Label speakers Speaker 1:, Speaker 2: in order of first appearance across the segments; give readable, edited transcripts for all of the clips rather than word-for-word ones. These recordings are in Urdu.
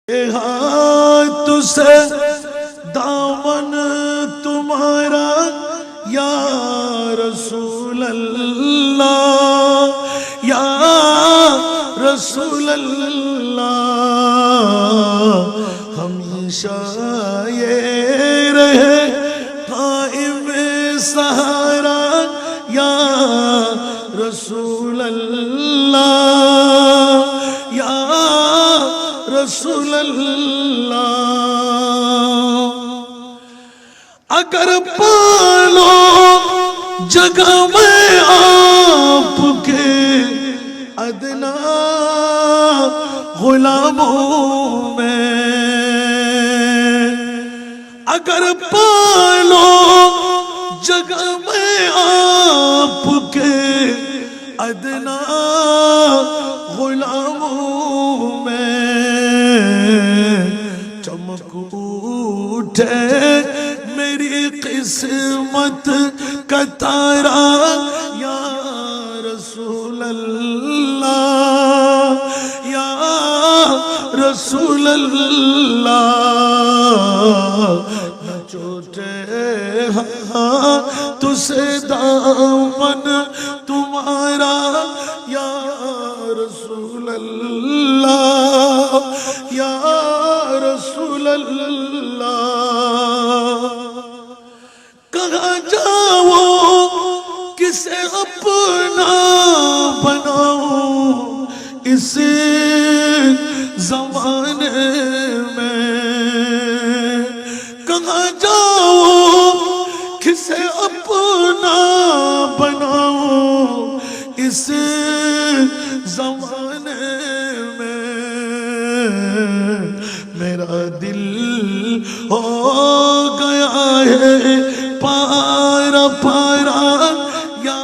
Speaker 1: ہاتھ سے دامن تمہارا یا رسول اللہ، یا رسول اللہ، ہمیشہ یہ رہے قائم سہارا یا رسول اللہ، یا رسول اللہ۔ اگر پالو جگہ میں آپ کے ادنا غلاموں میں، اگر پالو جگہ میں آپ کے ادنا غلاموں میں، چمک اٹھے میری قسمت کا تارا یا رسول اللہ، یا رسول اللہ، نہ چھوٹے ہاتھ سے دامن تمہارا یا رسول اللہ، یا رسول اللہ۔ کہاں جاؤ کسے اپنا بناؤں اس زمانے میں، کہاں جاؤ کسے اپنا بناؤں اس زمانے میں، میرا دل ہو گیا ہے پارا پارا یا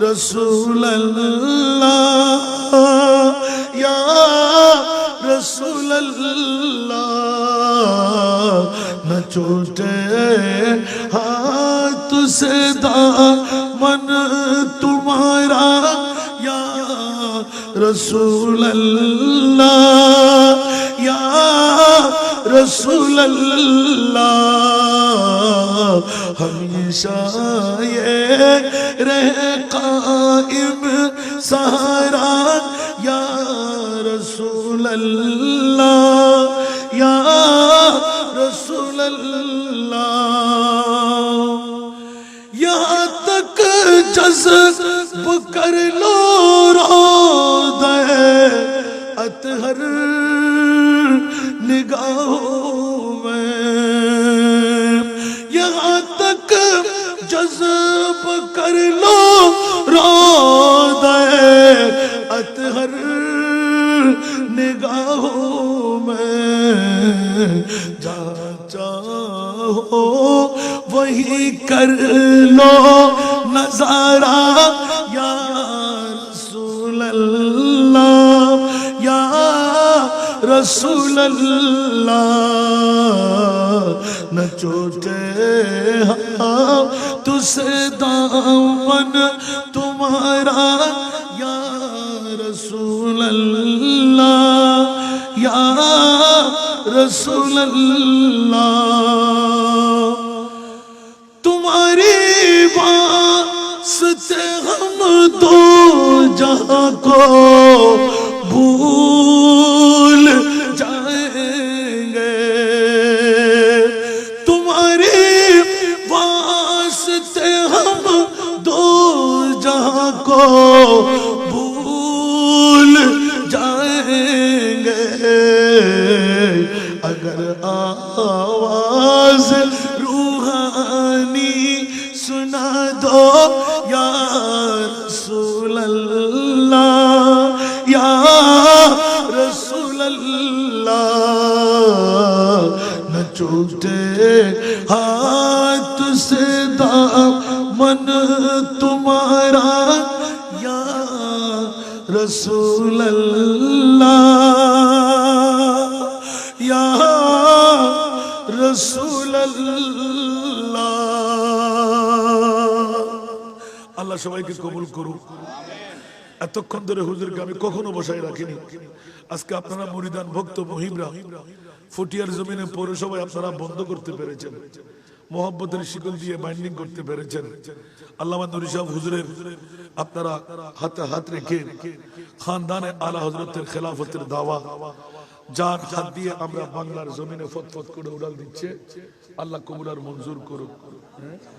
Speaker 1: رسول اللہ، یا رسول اللہ، نہ چھوٹے ہاتھ سے دامن تمہارا یا رسول اللہ، یا رسول اللہ، ہمیشہ یہ رہے قائم سہارا یا رسول اللہ، یا رسول اللہ۔ یہاں تک جذب کر لو روضہ اطہر نگاہوں میں، یہاں تک جذب کر لو روضہ اطہر نگاہوں میں، جہاں چاہو وہی کر لو نظارہ یا رسول اللہ، یا رسول اللہ، نہ چھوٹے ہاتھ سے دامن تمہارا یا رسول اللہ، یا رسول اللہ۔ تمہاری واسطے ہم دو جہاں کو بھول جائیں گے، تمہاری واسطے ہم دو جہاں کو بھول جائیں گے، اگر آواز روحانی سنا دو یا رسول اللہ، یا رسول اللہ، نہ چھوٹے ہاتھ سے دامن تمہارا یا رسول اللہ، یا رسول اللہ۔ اللہ সবাইকে কবুল করুক। এতক্ষণ ধরে হুজুরকে আমি কখনো বসায় রাখিনি। আজকে আপনারা মুরিদান ভক্ত মহিবরা ফুটিয়ার জমিনে পৌরসভায় আপনারা বন্ধ করতে পেরেছেন, মোহাব্বতের শিকল দিয়ে বাইন্ডিং করতে পেরেছেন। আল্লামা নুরি সাহেব হুজুরের আপনারা হাতে হাত রেখে খানদানে আলা হযরতের খেলাফতের দাওয়া, যার হাত দিয়ে আমরা বাংলার জমিনে ফতফত করে উড়াল দিচ্ছে, আল্লাহ কবুল আর মঞ্জুর করুক।